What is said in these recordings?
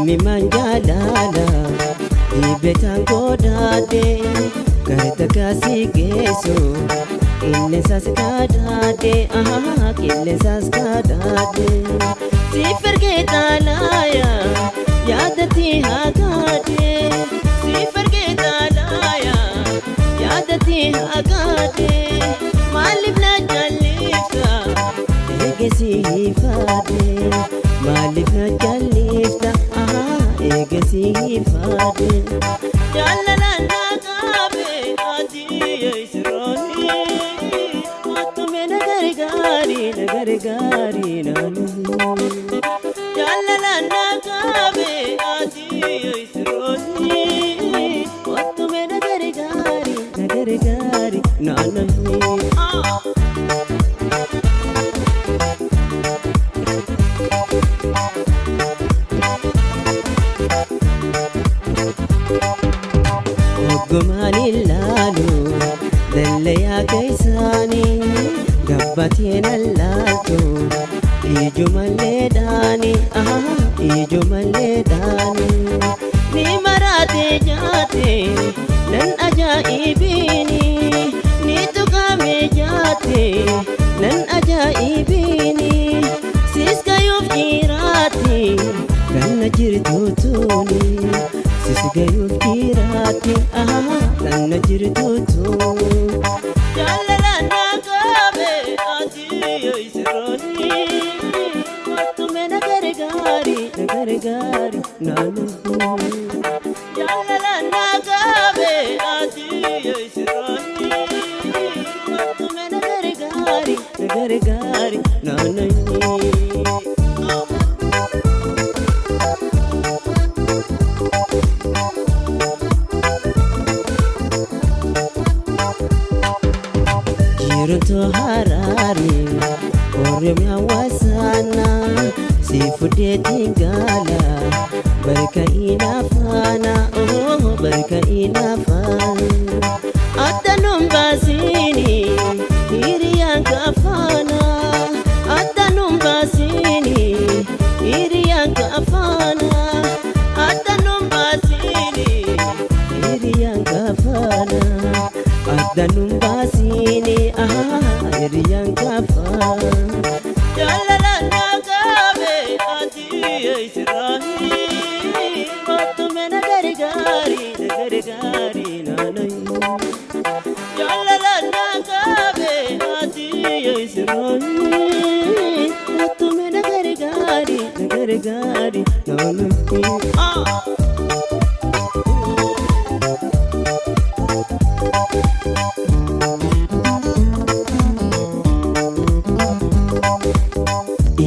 Imiman jaalala dhibeetaan godhaadhe karta kaasii geessu qilleensas kadhaadhe qilleensas kadhaadhe siif ergee xaalaaya yaadatti hagaadhe siif ergee xaalaaya yaadatti hagaadhe maaliif na jallifta eegesiifaadhe maaliif na jallifta eegesiifaadhe jaalalaan na qabe ati eesrooni ottume na gargaari naanu jaalalaan na qabe ati eesrooni ottume na gargaari naanu Gumanilaalu dallaya keessaani gabbateen allaaltu ijumallee daani ni maraatee nyaate nan ajaa'ibiini ni tuqaamee nyaate nan ajaa'ibiini siis gayuuf jiraate ganna jirtuutuuni siis gayuuf jiraate ganna jirtuutuuni jaalalaan na qabe ati eesrooni ottume na gargaari naanu jaalalaan na qabe ati eesrooni ottume na gargaari naanu Jirunto harari Oromia wasana Sifudee tingala Barka inafana barka inafana Atanum basini Hiriyan kafana Atanum basini Hiriyan kafana Atanum basini Hiriyan kafana Atanum basini hiriyan kafana jaalalaan na qabe ati eesrooni ottume na gargaari naanu jaalalaan na qabe ati eesrooni ottume na gargaari naanu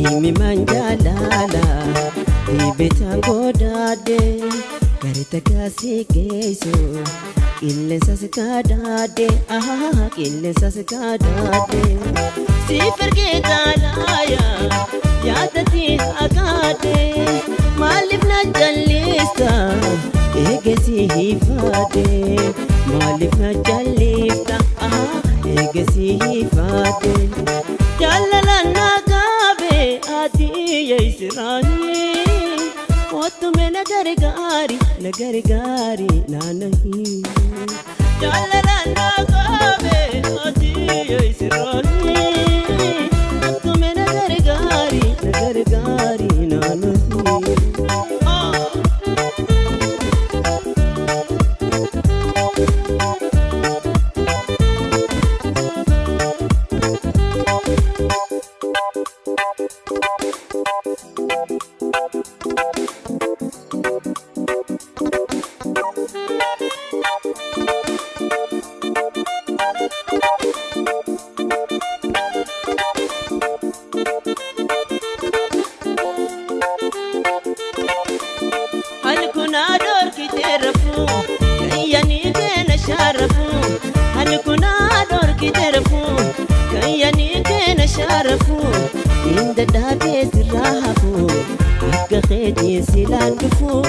Imiman jaalala dhibeetaan godhaadhe karta kaasii geessu qilleensas kadhaadhe siif ergee xaalaaya yaadatti hagaadhe maaliif na jallista eegesiifaadhe maaliif na jallifta eegesiifaadhe jaalalaan na qabe ati eesrooni ottume na gargaari naanu jaalalaan na qabe ati eesrooni ottume na gargaari naanu sharafu inda daabee sirraa hafu akka keetii silaan dhufu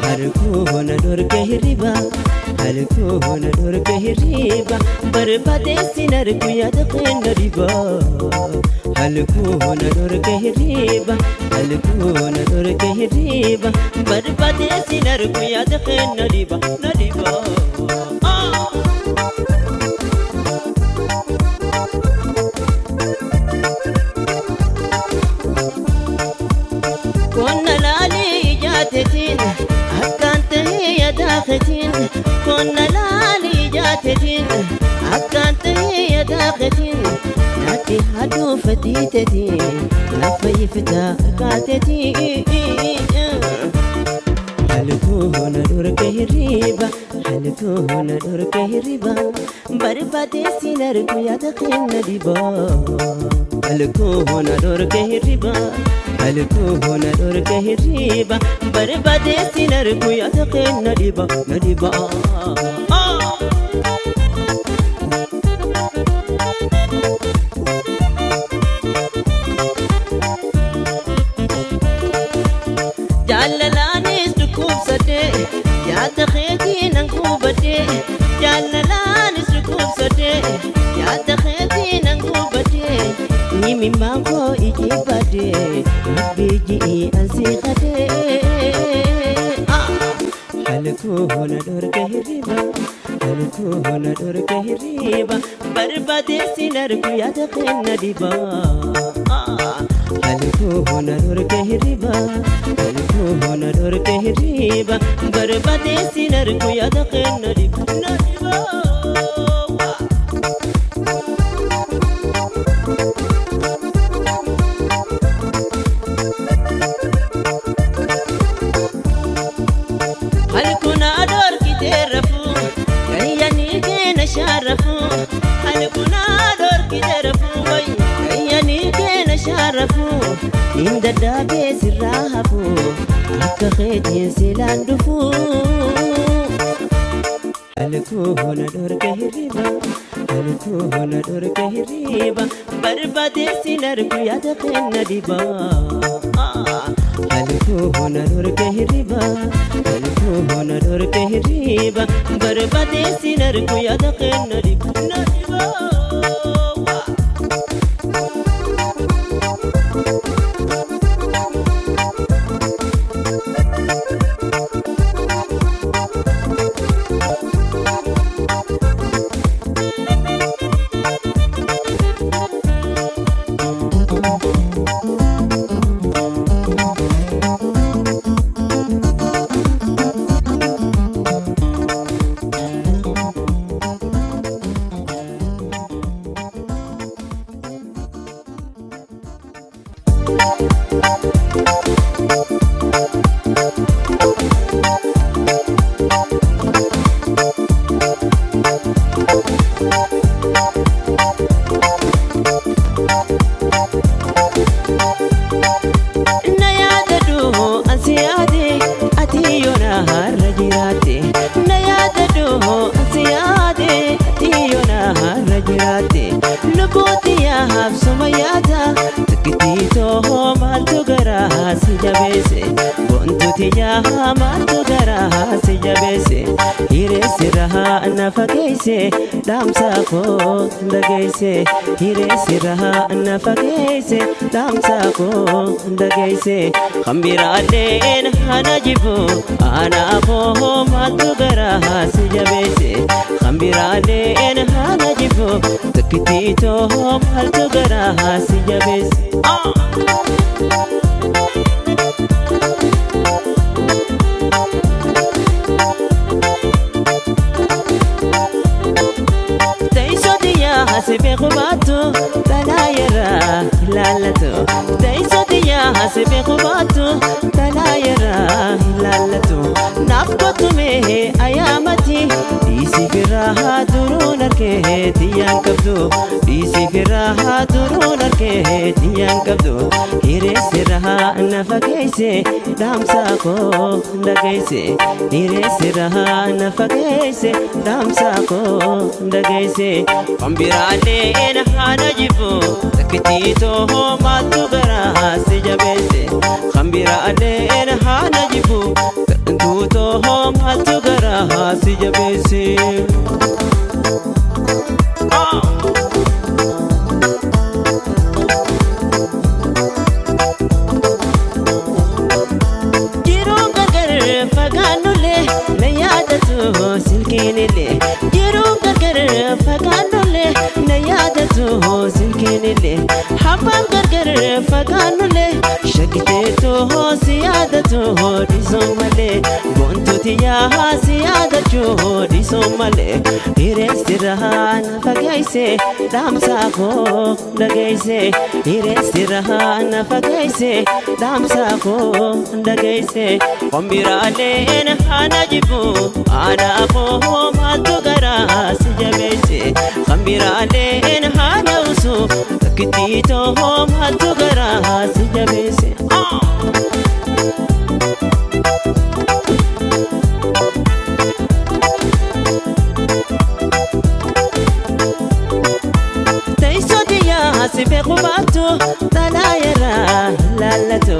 Harkoona dorga hirriba Harkoona dorga hirriba Barbaadeessin argu yaada keenya dhiba Harkoona dorga hirriba Harkoona dorga hirriba Barbaadeessin argu yaada keenya dhiba na dhiba Konna laali ijaatetiin akkante yadaaketiin Konna laali ijaatetiin akkante yadaaketiin Natti haduu fatiitetiin Naffa yifta kaatetiin Halkoona dorga hirriba Halkoona dorga hirriba Barbaadeessin argu yaada keenya dhiba Halkoona dorga hirriba Halkoona dorga hirriba Barbaadeessin argu yaada keenya dhiba na dhiba Jaalalaanis dhukkubsadee yaada keetiin an gubadee Jaalalaanis dhukkubsadee yaada keetiin an gubadee Himimmaan koo ijibadee Rabbii ji'ii an siqadee Halkoona dorga hirriba Halkoona dorga hirriba Barbaadeessin argu yaada keenya dhiba Halkoona dorga hirriba Halkoona dorga hirriba Barbaadeessin argu yaada keenya dhiba na dhiba Halkoona dorgitee rafuu gayyanii keenya shaarrafuu Halkoona dorgitee rafuu gayyanii keenya shaarrafuu Hin dadhabee sirraa hafuu akka keetiin silaan dhufuu Halkoona dorga hirriba Halkoona dorga hirriba Barbaadeessin argu yaada keenya dhiba Halkoona dorga hirriba Halkoona dorga hirriba Barbaadeessin argu yaada keenya dhiba na dhiba Damsa ko ndagayse hiresi raha nafageese damsa ko ndagayse khambiraadeen hanajibu ana ko maltu garaha sijabeese khambiraadeen hanajibu takitito maltu garaha sijabeese Hasibe khubatu talayera hilalato Daiso diya hasibe khubatu talayera hilalato Nafkotu mehe ayamati Disi firaha durun arke diyan kabdu Disi firaha durun arke diyan kabdu Hiresi raha nafageise damsa ko ndagayse Hiresi raha nafageise damsa ko ndagayse Khambiraadeen hanajibu takitito maltu garaha sijabeese Khambiraadeen hanajibu fagaannulee shakkiteetoo si yaadatoo dhiisoo malee boontuuti yaa si yaadachoo dhiisoo malee hireessirraa na fageesse dhaamsaa koo dhageesse hireessirraa na fageesse dhaamsaa koo dhageesse qombiraaleen haana jibbu aadaa koo maaltu garaa si jabeesse qombiraaleen haana usu takkittiitoo maaltu garaa si jabeesse. Sibe kubatu talayera lalato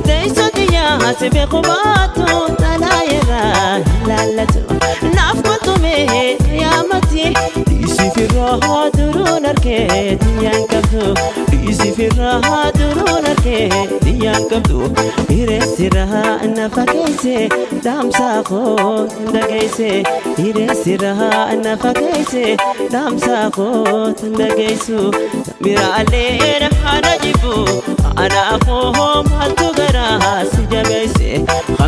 Teisotiya sibe kubatu talayera lalato Nafkutume yamati Disi firraha durun arke diyan kabdu Disi firraha durun arke diyan kabdu Hireessirraa na fageesse dhaamsaa koo dhageesse Hireessirraa na fageesse dhaamsaa koo dhageessu Miraaleen haana jibbu aadaa koo maaltu garaa si jabeesse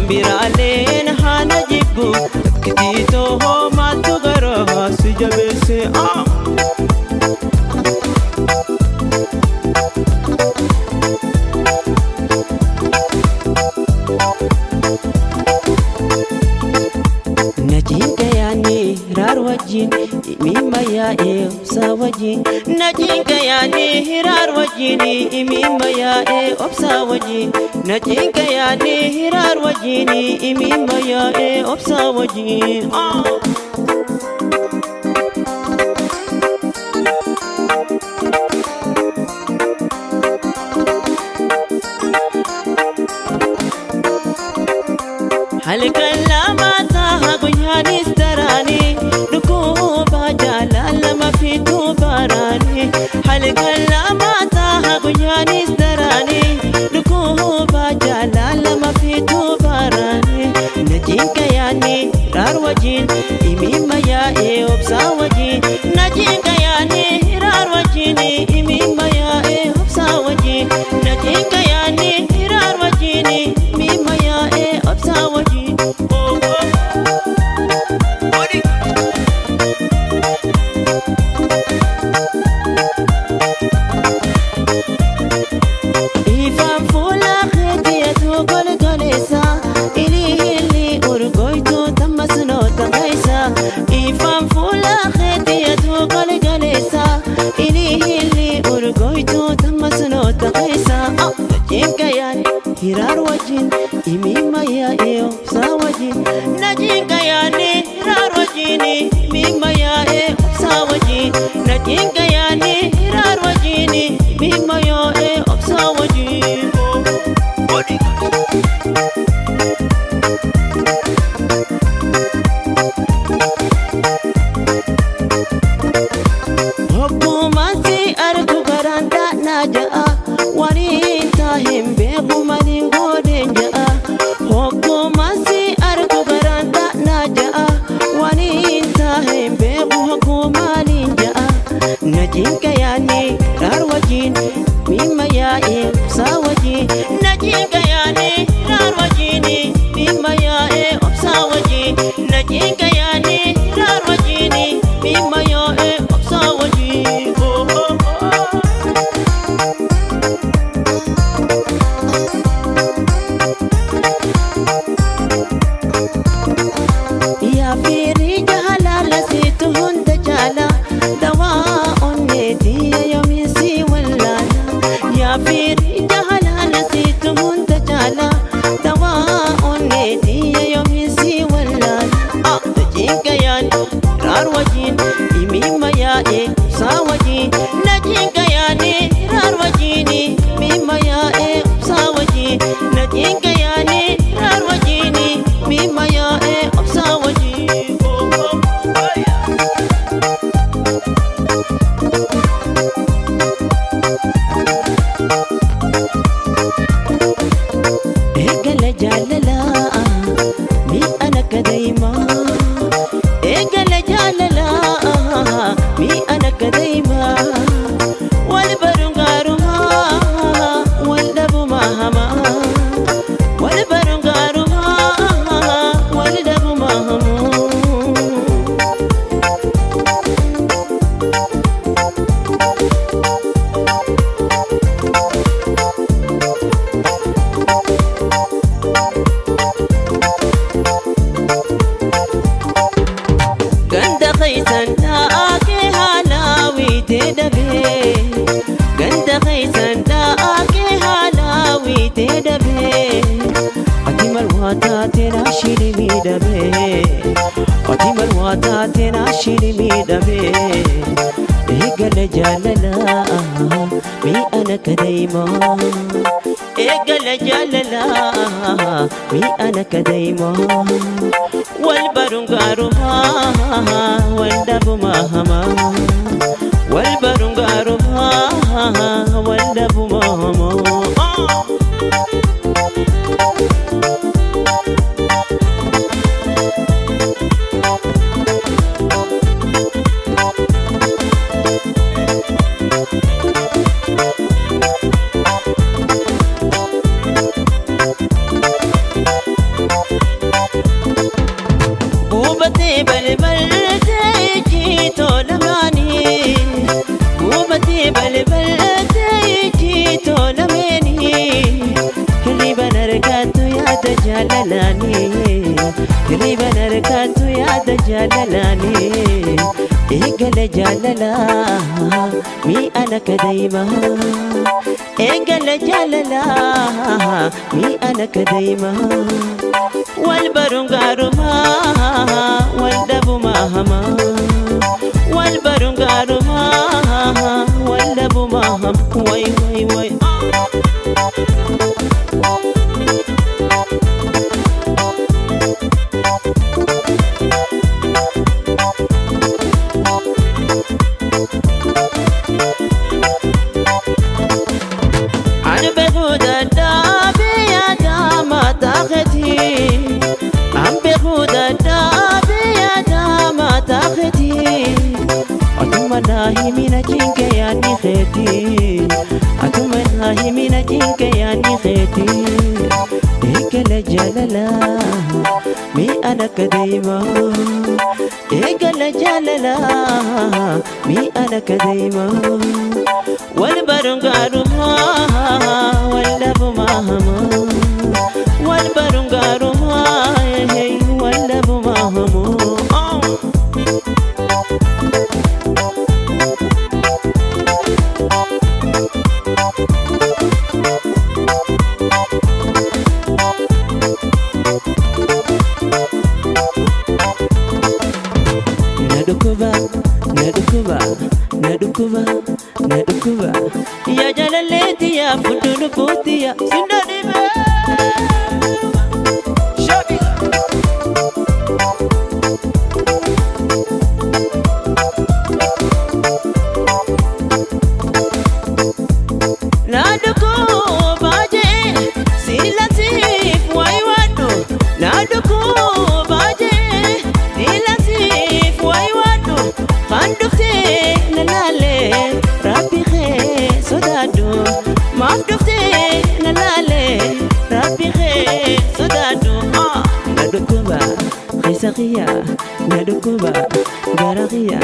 Miraaleen haana jibbu takkittiitoo maaltu garaa si jabeesse. Najinka yaani hirar wajjin imimma yaa'ee obsaa wajjin Najinka yaani hirar wajjin imimma yaa'ee obsaa wajjin Najinka yaani hirar wajjin imimma yaa'ee obsaa wajjin. Halkan lama taha guyaanis daraanii dhukkuba jaalala fiitu baraanii Halkan lama taha guyaanis daraanii dhukkuba jaalala fiitu baraanii Najinka yaani hirar wajjin imimma yaa'ee obsaa wajjin Najinka yaani hirar wajjin imimma yaa'ee obsaa wajjin Najinka yaani hirar wajjin imimma yaa'ee obsaa wajjin. Ifaan fuula keetiyyatu golgoleessa ililli urgoytu tammasnoota keessa Ifaan fuula keetiyyatu golgoleessa ililli urgoytu tammasnoota keessa Najinka yaani hirar wajjin imimma yaa'ee obsaa wajjin Najinka yaani hirar wajjin imimma yaa'ee obsaa wajjin Najinka yaani hirar wajjin imimma yaa'ee obsaa wajjin. Hokkumansi argu garaan taa'naa ja'a waliin taa'een beeku maliin godheen ja'a Hokkumansi argu garaan taa'naa ja'a waliin taa'een beeku hokkuu maliin ja'a Najinka yaani hirar wajjin hama wal barun garuma wal dabuma hamu ganda khaysan daake halawi tedabe ganda khaysan daake halawi tedabe atimal wata tera shirimi dabe atimal wata tera shirimi dabe egal jalala mi ana kadaima egal jalala mi ana kadaima wal barungaruma wal dabuma hama wal barungaruma wal dabuma hama بوبتي بلبل تيجي تولماني بوبتي بلبل تيجي تولماني اللي بنركاتو يا دجالاني اللي بنركاتو يا دجالاني اقل جاللا مي انا كدايما اقل جاللا مي انا كدايما والبرنغارما والدبما هما والبرنغارما والدبما هم وي وي وي أنا بغود الدابي يا داما تاختي أم بغود الدابي يا داما تاختي أتمنى من جنك يا نخيتي أتمنى من جنك يا نخيتي إيقل جللا مي أنا كديما إيقل جللا مي أنا كديما والبرنغارما والدبما هما والبرنغارما والدبما هما nadukuba nadukuba nadukuba nadukuba ya jalaleti ya futunu putia sindanibe shabi nadukuba je silatif waiwado nadukuba je silatif waiwado khandukte nalale rabbi khe sodado mafdukte nalale rabbi khe sodado nadukuba khisaqiya nadukuba garaqiya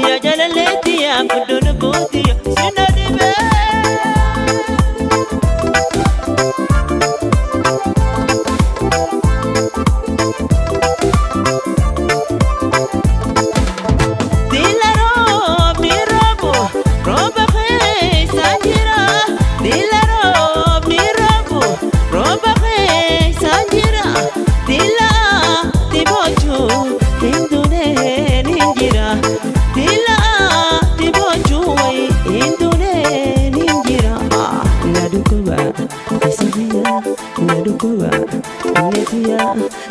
ya jalaleti ya budun butiya sinadibe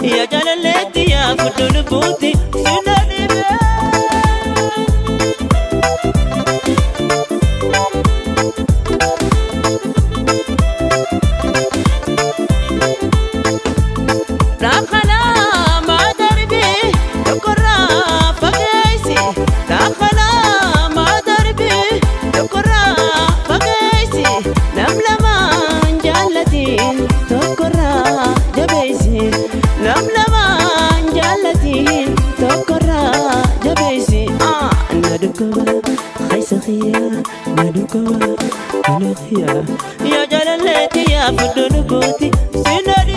ya jalaleti ya futun buti sinadibe rakhala ma darbi dokra fagaisi rakhala ma darbi dokra fagaisi namlama jalat يا جلالتي يا فدون قوتي سيناري